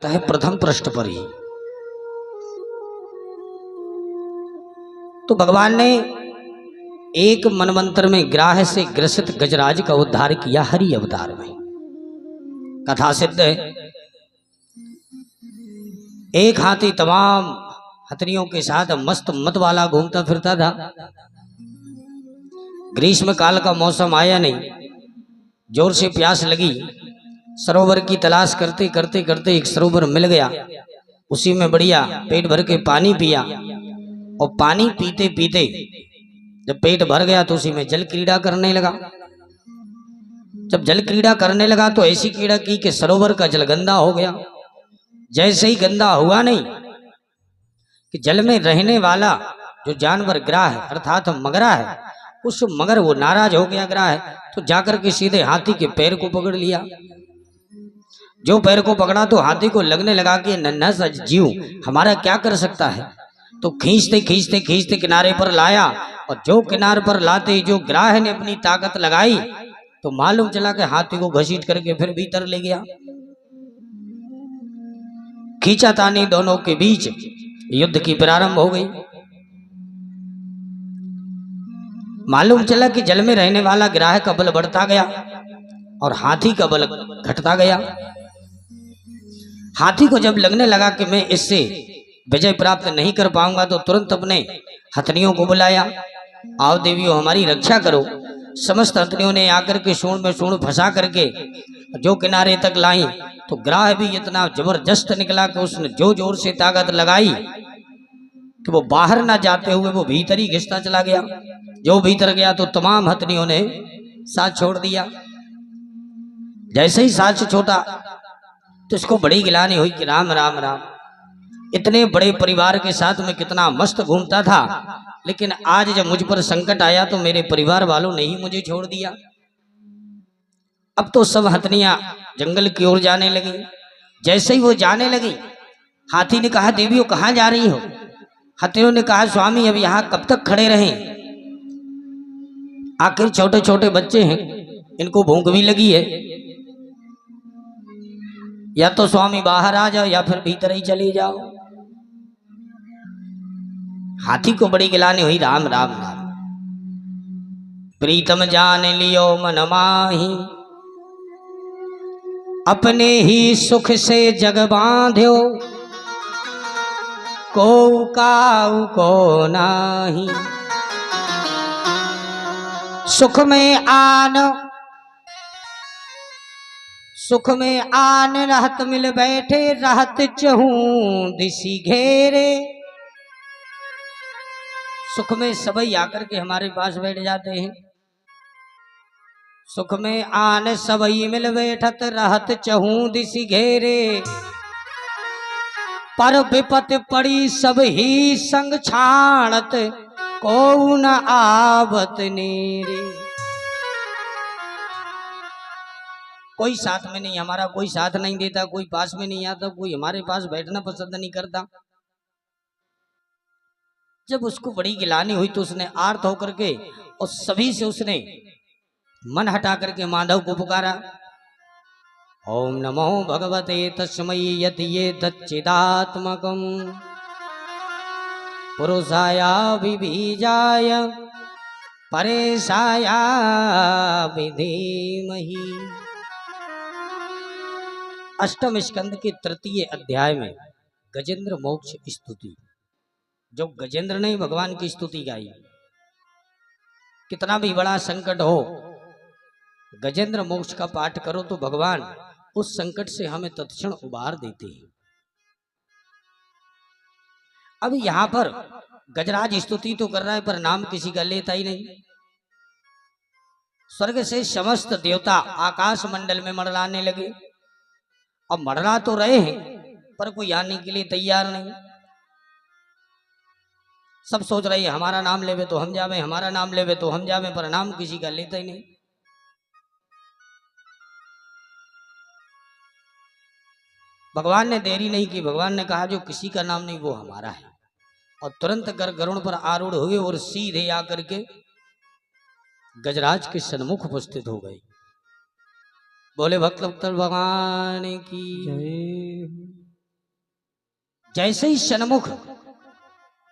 है प्रथम पृष्ठ पर ही। तो भगवान ने एक मनवंतर में ग्राह से ग्रसित गजराज का उद्धार किया हरि अवतार में। कथा सिद्ध है। एक हाथी तमाम हथनियों के साथ मस्त मत वाला घूमता फिरता था। ग्रीष्म काल का मौसम आया नहीं, जोर से प्यास लगी। सरोवर की तलाश करते करते करते एक सरोवर मिल गया। उसी में बढ़िया पेट भर के पानी पिया और पानी पीते पीते जब पेट भर गया तो उसी में जल क्रीड़ा करने लगा। जब जल क्रीड़ा करने लगा तो ऐसी क्रीड़ा की कि सरोवर का जल गंदा हो गया। जैसे ही गंदा हुआ नहीं कि जल में रहने वाला जो जानवर ग्राह है अर्थात मगरा है, उस मगर वो नाराज हो गया ग्राह है, तो जाकर के सीधे हाथी के पैर को पकड़ लिया। जो पैर को पकड़ा तो हाथी को लगने लगा कि नन्हा सा जीव हमारा क्या कर सकता है। तो खींचते खींचते खींचते किनारे पर लाया और जो किनारे पर लाते जो ग्राह ने अपनी ताकत लगाई तो मालूम चला कि हाथी को घसीट करके फिर भीतर ले गया। खींचातानी दोनों के बीच युद्ध की प्रारंभ हो गई। मालूम चला कि जल में रहने वाला ग्राह का बल बढ़ता गया और हाथी का बल घटता गया। हाथी को जब लगने लगा कि मैं इससे विजय प्राप्त नहीं कर पाऊंगा तो तुरंत अपने हथनियों को बुलाया। आओ देवियों हमारी रक्षा करो। समस्त हथनियों ने आकर के सूंड में सूंड फंसा करके जो किनारे तक लाई तो ग्राह भी इतना जबरदस्त निकला कि उसने जो जोर से ताकत लगाई कि वो बाहर ना जाते हुए वो भीतर ही घिसता चला गया। जो भीतर गया तो तमाम हथनियों ने साथ छोड़ दिया। जैसे ही साथ छोटा तो इसको बड़ी गिलानी हुई कि राम राम राम, इतने बड़े परिवार के साथ में कितना मस्त घूमता था, लेकिन आज जब मुझ पर संकट आया तो मेरे परिवार वालों ने ही मुझे छोड़ दिया। अब तो सब हथनियां जंगल की ओर जाने लगी। जैसे ही वो जाने लगी हाथी ने कहा देवियों कहाँ जा रही हो। हथनियों ने कहा स्वामी अब यहाँ कब तक खड़े रहें, आखिर छोटे छोटे बच्चे हैं, इनको भूख भी लगी है। या तो स्वामी बाहर आ जाओ या फिर भीतर ही चली जाओ। हाथी को बड़ी गिलानी हुई राम राम राम। प्रीतम जान लियो मन माही, अपने ही सुख से जग बांध्यो, को काऊ को नाही। सुख में आन रहत मिल बैठे, रहत चहूं दिसी घेरे। सुख में सबई आकर के हमारे पास बैठ जाते हैं। सुख में आन सबई मिल बैठत, रहत चहूं दिसी घेरे। पर विपत पड़ी सब ही संग छाणत, को न आवत नेरे। कोई साथ में नहीं, हमारा कोई साथ नहीं देता, कोई पास में नहीं आता, कोई हमारे पास बैठना पसंद नहीं करता। जब उसको बड़ी गिलानी हुई तो उसने आर्त होकर के और सभी से उसने मन हटा करके माधव को पुकारा। ओम नमो भगवते तस्मै यति ये तच्चिदात्मकं पुरुषाया विबीजाय परेशाया विधीमहि। अष्टम स्कंद के तृतीय अध्याय में गजेंद्र मोक्ष स्तुति, जो गजेंद्र ने भगवान की स्तुति गाई। कितना भी बड़ा संकट हो गजेंद्र मोक्ष का पाठ करो तो भगवान उस संकट से हमें तत्क्षण उबार देते हैं। अब यहां पर गजराज स्तुति तो कर रहा है पर नाम किसी का लेता ही नहीं। स्वर्ग से समस्त देवता आकाश मंडल में मंडराने लगे। अब मंडरा तो रहे हैं पर कोई आने के लिए तैयार नहीं। सब सोच रहे हैं हमारा नाम लेवे तो हम जावे, हमारा नाम लेवे तो हम जावे, पर नाम किसी का लेता ही नहीं। भगवान ने देरी नहीं की। भगवान ने कहा जो किसी का नाम नहीं वो हमारा है, और तुरंत कर गरुड़ पर आरूढ़ हुए और सीधे आकर के गजराज के सन्मुख उपस्थित हो गए। बोले भक्त भगवान की जय। जैसे ही सन्मुख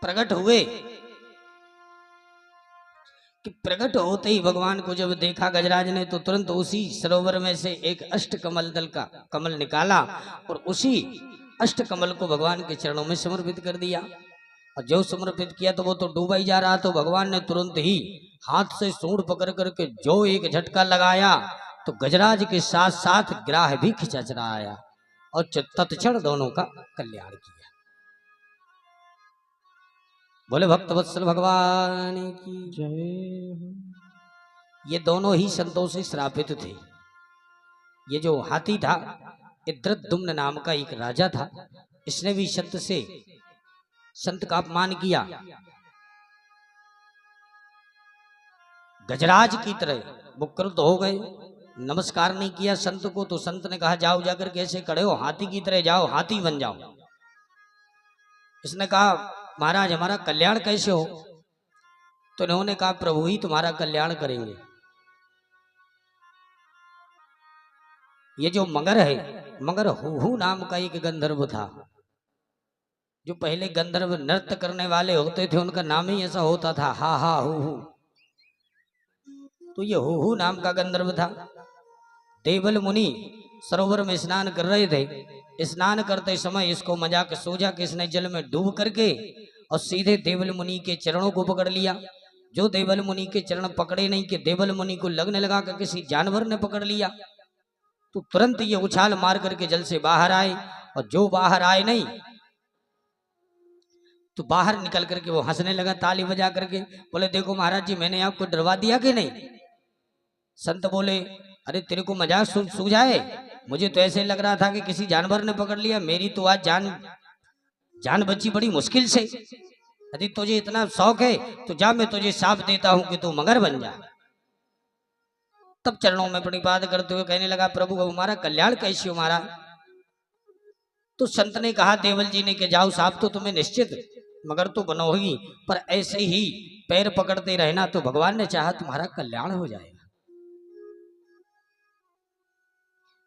प्रकट हुए कि प्रकट होते ही भगवान को जब देखा गजराज ने तो तुरंत उसी सरोवर में से एक अष्टकमल दल का कमल निकाला और उसी अष्टकमल को भगवान के चरणों में समर्पित कर दिया। और जो समर्पित किया तो वो तो डूबा ही जा रहा, तो भगवान ने तुरंत ही हाथ से सूंड पकड़ करके जो एक झटका लगाया तो गजराज के साथ साथ ग्राह भी खिंचा चला आया और तत्क्षण दोनों का कल्याण किया। बोले भक्तवत्सल भगवान की जय। ये दोनों ही संतों से श्रापित थे। ये जो हाथी था इंद्रद्युम्न नाम का एक राजा था, इसने भी संत का अपमान किया। गजराज की तरह वो क्रुद्ध हो गए, नमस्कार नहीं किया संत को, तो संत ने कहा जाओ जाकर कैसे खड़े हो, हाथी की तरह जाओ, हाथी बन जाओ। इसने कहा महाराज हमारा कल्याण कैसे हो, तो इन्होंने कहा प्रभु ही तुम्हारा कल्याण करेंगे। ये जो मगर है, मगर हुहू नाम का एक गंधर्व था, जो पहले गंधर्व नृत्य करने वाले होते थे उनका नाम ही ऐसा होता था, हा हा हुहू। तो ये हुहू नाम का गंधर्व था। देवल मुनि सरोवर में स्नान कर रहे थे। स्नान करते समय इसको मजाक सूझा कि इसने जल में डूब करके और सीधे देवल मुनि के चरणों को पकड़ लिया। जो देवल मुनि के चरण पकड़े नहीं कि देवल मुनि को लगने लगा कि किसी जानवर ने पकड़ लिया, तो तुरंत ये उछाल मार करके जल से बाहर आए। और जो बाहर आए नहीं तो बाहर निकल करके वो हंसने लगा ताली बजा करके, बोले देखो महाराज जी मैंने आपको डरवा दिया कि नहीं। संत बोले अरे तेरे को मजाक सूझा है, मुझे तो ऐसे लग रहा था कि किसी जानवर ने पकड़ लिया, मेरी तो आज जान बची बड़ी मुश्किल से। यदि तुझे इतना शौक है तो जा मैं तुझे साफ देता हूं कि तू मगर बन जा। तब चरणों में प्रणिपात करते हुए कहने लगा प्रभु हमारा कल्याण कैसे हो महाराज। तो संत ने कहा देवल जी ने कि जाओ साहब तो तुम्हें निश्चित मगर तो बनोगी, पर ऐसे ही पैर पकड़ते रहना तो भगवान ने चाहा तुम्हारा कल्याण हो जाएगा।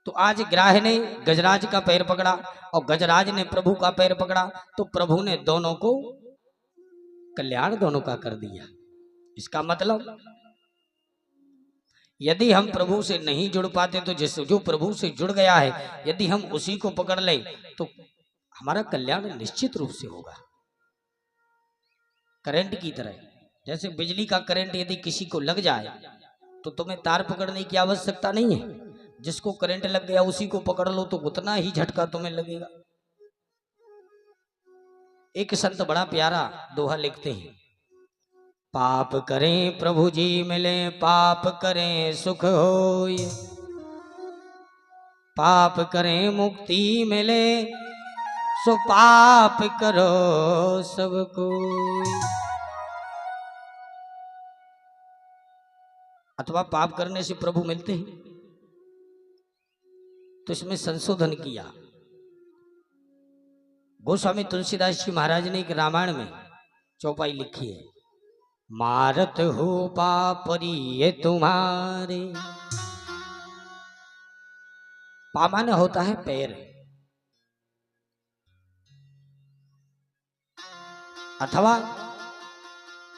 तो आज ग्राह ने गजराज का पैर पकड़ा और गजराज ने प्रभु का पैर पकड़ा, तो प्रभु ने दोनों को कल्याण दोनों का कर दिया। इसका मतलब यदि हम प्रभु से नहीं जुड़ पाते तो जो प्रभु से जुड़ गया है यदि हम उसी को पकड़ लें तो हमारा कल्याण निश्चित रूप से होगा। करंट की तरह, जैसे बिजली का करंट यदि किसी को लग जाए तो तुम्हें तार पकड़ने की आवश्यकता नहीं है, जिसको करंट लग गया उसी को पकड़ लो तो उतना ही झटका तुम्हें लगेगा। एक संत बड़ा प्यारा दोहा लिखते हैं, पाप करें प्रभु जी मिले, पाप करें सुख होय, पाप करें मुक्ति मिले, सो पाप करो सबको। अथवा पाप करने से प्रभु मिलते हैं, तो इसमें संशोधन किया। गोस्वामी तुलसीदास जी महाराज ने एक रामायण में चौपाई लिखी है, मारत हो पापरी ये तुम्हारे। पा माने होता है पैर, अथवा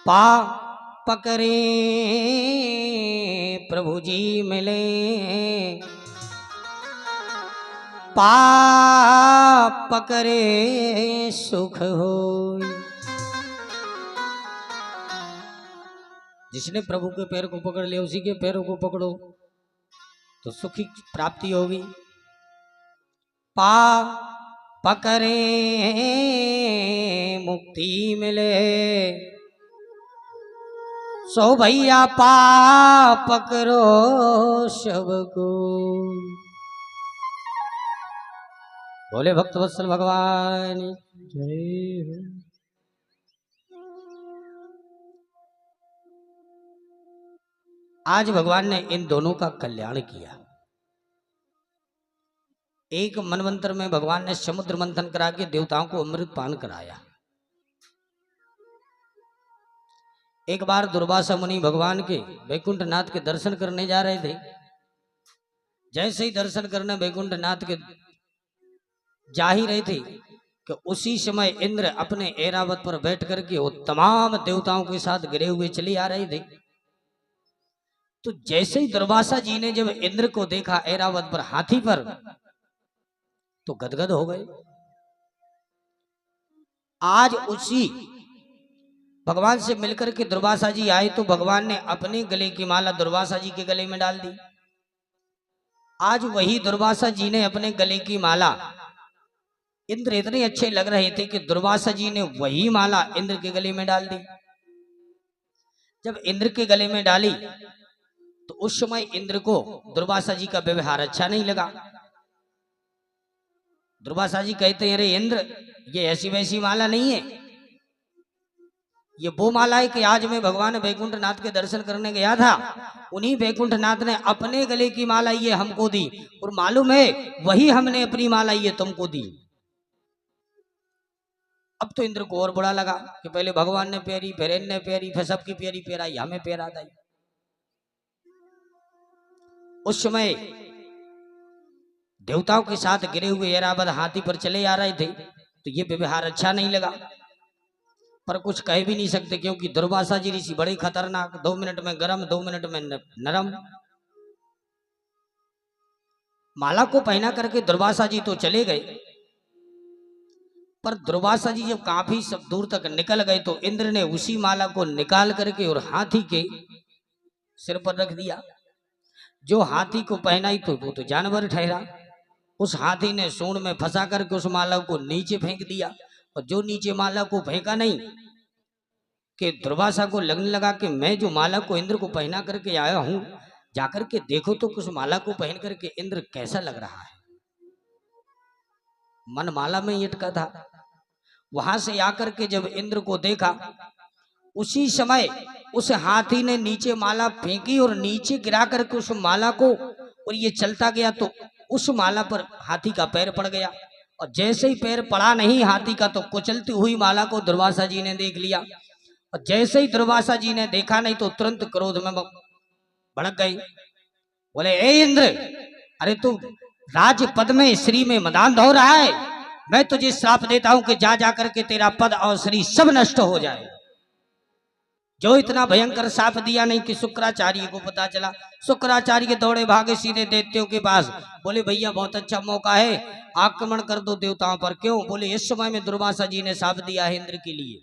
पा पकड़े प्रभु जी मिले, पाप पकड़े सुख हो। जिसने प्रभु के पैर को पकड़ लिया उसी के पैरों को पकड़ो तो सुख की प्राप्ति होगी। पाप पकड़े मुक्ति मिले, सो भैया पाप पकड़ो सबको। बोले भक्तवत्सल भगवान जय। आज भगवान ने इन दोनों का कल्याण किया। एक मनवंतर में भगवान ने समुद्र मंथन करा के देवताओं को अमृत पान कराया। एक बार दुर्वासा मुनि भगवान के वैकुंठनाथ के दर्शन करने जा रहे थे। जैसे ही दर्शन करने वैकुंठनाथ के जा ही रहे थे कि उसी समय इंद्र अपने ऐरावत पर बैठ करके वो तमाम देवताओं के साथ गिरे हुए चले आ रहे थे। तो जैसे ही दुर्वासा जी ने जब इंद्र को देखा ऐरावत पर हाथी पर, तो गदगद हो गए। आज उसी भगवान से मिलकर के दुर्वासा जी आए तो भगवान ने अपने गले की माला दुर्वासा जी के गले में डाल दी। आज वही दुर्वासा जी ने अपने गले की माला, इंद्र इतने अच्छे लग रहे थे कि दुर्वासा जी ने वही माला इंद्र के गले में डाल दी। जब इंद्र के गले में डाली तो उस समय इंद्र को दुर्वासा जी का व्यवहार अच्छा नहीं लगा। दुर्वासा जी कहते हैं, अरे इंद्र, ये ऐसी वैसी माला नहीं है, ये वो माला है कि आज मैं भगवान वैकुंठनाथ के दर्शन करने गया था, उन्हीं वैकुंठनाथ ने अपने गले की माला ये हमको दी, और मालूम है वही हमने अपनी माला ये तुमको दी। अब तो इंद्र को और बुरा लगा कि पहले भगवान ने प्यारी, फिर इनने प्यारी, फिर सबकी प्यारी प्याराई, हमें प्यारा दी। उस समय देवताओं के साथ गिरे हुए ऐरावत हाथी पर चले आ रहे थे, तो ये व्यवहार अच्छा नहीं लगा, पर कुछ कह भी नहीं सकते, क्योंकि दुर्वासा जी ऋषि बड़े खतरनाक, 2 मिनट में गरम 2 मिनट में नरम। माला को पहना करके दुर्वासा जी तो चले गए, पर दुर्वासा जी जब काफी सब दूर तक निकल गए तो इंद्र ने उसी माला को निकाल करके और हाथी के सिर पर रख दिया। जो हाथी को पहनाई तो वो तो जानवर ठहरा, उस हाथी ने सूंड में फंसा करके उस माला को नीचे फेंक दिया, और जो नीचे माला को फेंका नहीं कि दुर्वासा को लगने लगा कि मैं जो माला को इंद्र को पहना करके आया हूं, जाकर के देखो तो उस माला को पहन करके इंद्र कैसा लग रहा है। मन माला में अटका था। वहां से आकर के जब इंद्र को देखा, उसी समय उस हाथी ने नीचे माला फेंकी और नीचे गिरा करके उस माला को, और ये चलता गया तो उस माला पर हाथी का पैर पड़ गया, और जैसे ही पैर पड़ा नहीं हाथी का, तो कुचलती हुई माला को दुर्वासा जी ने देख लिया, और जैसे ही दुर्वासा जी ने देखा नहीं तो तुरंत क्रोध में भड़क गए। बोले, ए इंद्र, अरे तू राजपद में श्री में मदान धो रहा है, मैं तुझे श्राप देता हूं कि जा जा करके तेरा पद और श्री सब नष्ट हो जाए। जो इतना भयंकर शाप दिया नहीं कि शुक्राचार्य को पता चला। शुक्राचार्य दौड़े भागे सीधे दैत्यों के पास, बोले भैया बहुत अच्छा मौका है, आक्रमण कर दो देवताओं पर। क्यों? बोले इस समय में दुर्वासा जी ने शाप दिया है इंद्र के लिए।